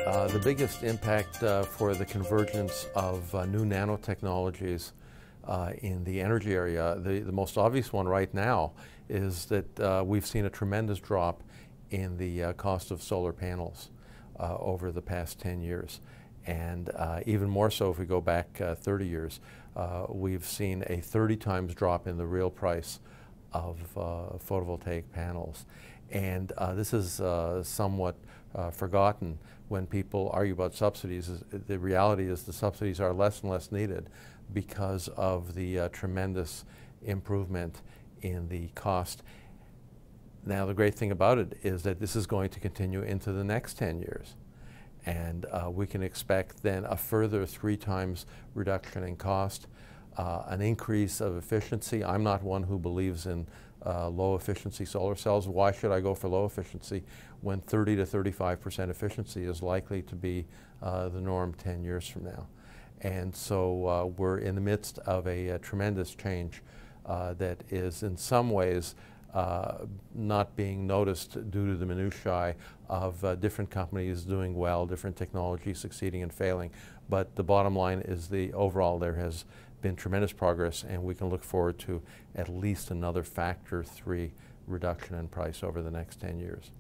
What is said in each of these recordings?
The biggest impact for the convergence of new nanotechnologies in the energy area, the most obvious one right now is that we've seen a tremendous drop in the cost of solar panels over the past 10 years. And even more so if we go back 30 years, we've seen a 30 times drop in the real price of photovoltaic panels. And this is somewhat forgotten when people argue about subsidies. The reality is the subsidies are less and less needed because of the tremendous improvement in the cost. Now the great thing about it is that this is going to continue into the next 10 years. And we can expect then a further 3 times reduction in cost, an increase of efficiency. I'm not one who believes in low efficiency solar cells. Why should I go for low efficiency when 30 to 35% efficiency is likely to be the norm 10 years from now? And so we're in the midst of a tremendous change that is in some ways not being noticed due to the minutiae of different companies doing well, different technologies succeeding and failing. But the bottom line is overall there has been tremendous progress, and we can look forward to at least another factor 3 reduction in price over the next 10 years.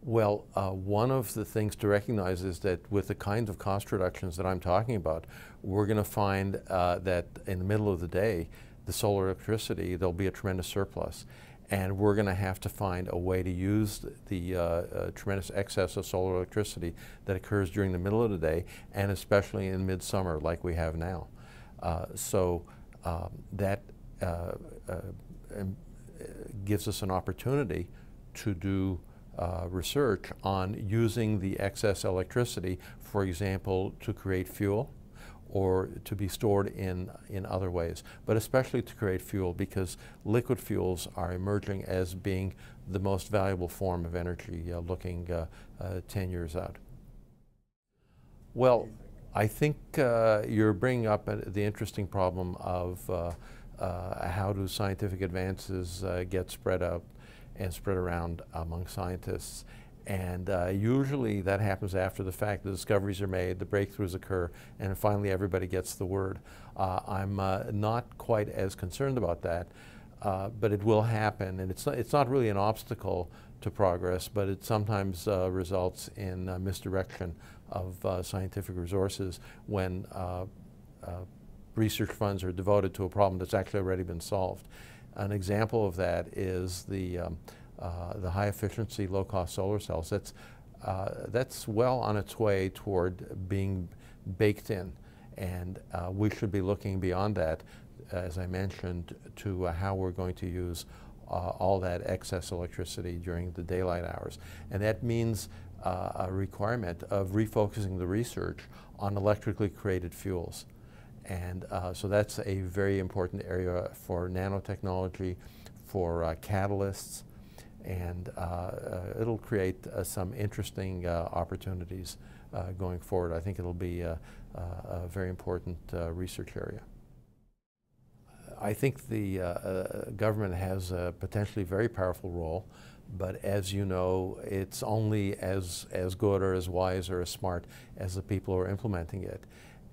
Well, one of the things to recognize is that with the kinds of cost reductions that I'm talking about, we're going to find that in the middle of the day, the solar electricity, there'll be a tremendous surplus. And we're going to have to find a way to use the tremendous excess of solar electricity that occurs during the middle of the day, and especially in midsummer like we have now. That gives us an opportunity to do research on using the excess electricity, for example, to create fuel, or to be stored in other ways, but especially to create fuel, because liquid fuels are emerging as being the most valuable form of energy looking 10 years out. Well, I think you're bringing up the interesting problem of how do scientific advances get spread out and spread around among scientists. And usually that happens after the fact. The discoveries are made, the breakthroughs occur, and finally everybody gets the word. I'm not quite as concerned about that, but it will happen. And it's not really an obstacle to progress, but it sometimes results in misdirection of scientific resources when research funds are devoted to a problem that's actually already been solved. An example of that is the high efficiency, low cost solar cells. That's well on its way toward being baked in, and we should be looking beyond that, as I mentioned, to how we're going to use all that excess electricity during the daylight hours. And that means a requirement of refocusing the research on electrically created fuels. And so that's a very important area for nanotechnology, for catalysts, and it'll create some interesting opportunities going forward. I think it'll be a very important research area. I think the government has a potentially very powerful role, but as you know, it's only as good or as wise or as smart as the people who are implementing it.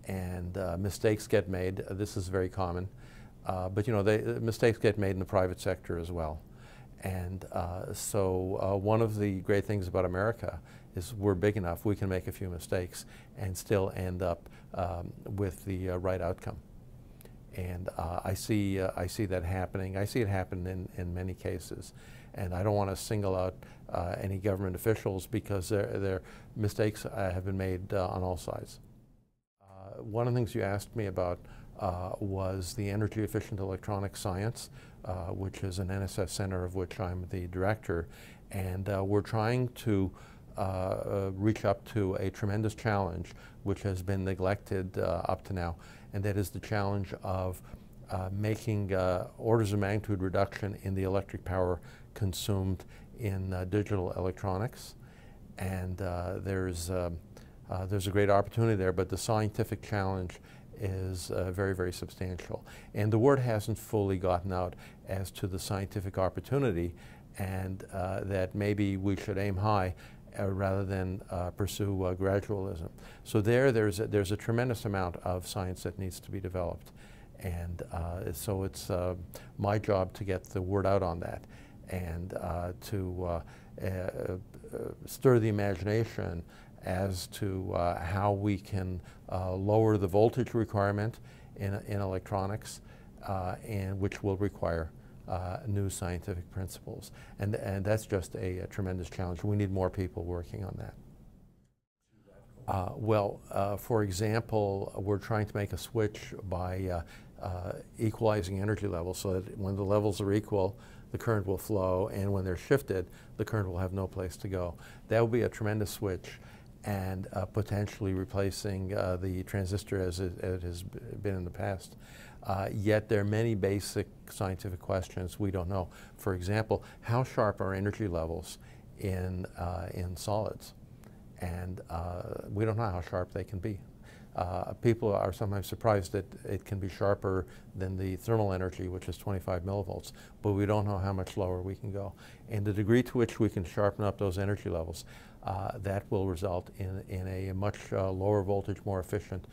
And mistakes get made. This is very common. But you know, mistakes get made in the private sector as well. And so one of the great things about America is we're big enough, we can make a few mistakes and still end up with the right outcome. And I see that happening. I see it happen in many cases. And I don't want to single out any government officials because their mistakes have been made on all sides. One of the things you asked me about was the energy efficient electronic science, which is an NSF center of which I'm the director. And we're trying to reach up to a tremendous challenge which has been neglected up to now, and that is the challenge of making orders of magnitude reduction in the electric power consumed in digital electronics. And there's a great opportunity there, but the scientific challenge is very, very substantial. And the word hasn't fully gotten out as to the scientific opportunity, and that maybe we should aim high rather than pursue gradualism. So there's a tremendous amount of science that needs to be developed. And so it's my job to get the word out on that and to stir the imagination as to how we can lower the voltage requirement in electronics, and which will require new scientific principles. And that's just a tremendous challenge. We need more people working on that. For example, we're trying to make a switch by equalizing energy levels so that when the levels are equal, the current will flow, and when they're shifted, the current will have no place to go. That will be a tremendous switch, and potentially replacing the transistor as it has been in the past. Yet there are many basic scientific questions we don't know. For example, how sharp are energy levels in solids? And we don't know how sharp they can be. People are sometimes surprised that it can be sharper than the thermal energy, which is 25 millivolts, but we don't know how much lower we can go. And the degree to which we can sharpen up those energy levels, that will result in a much lower voltage, more efficient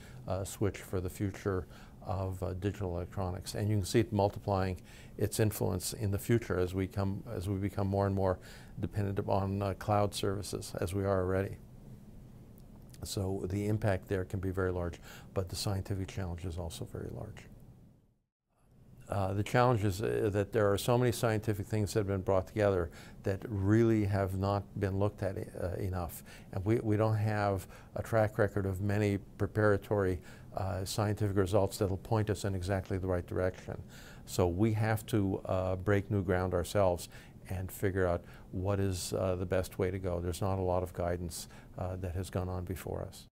switch for the future of digital electronics. And you can see it multiplying its influence in the future as we become more and more dependent upon cloud services, as we are already. So the impact there can be very large, but the scientific challenge is also very large. The challenge is that there are so many scientific things that have been brought together that really have not been looked at enough. And we don't have a track record of many preparatory scientific results that will point us in exactly the right direction. So we have to break new ground ourselves and figure out what is the best way to go. There's not a lot of guidance that has gone on before us.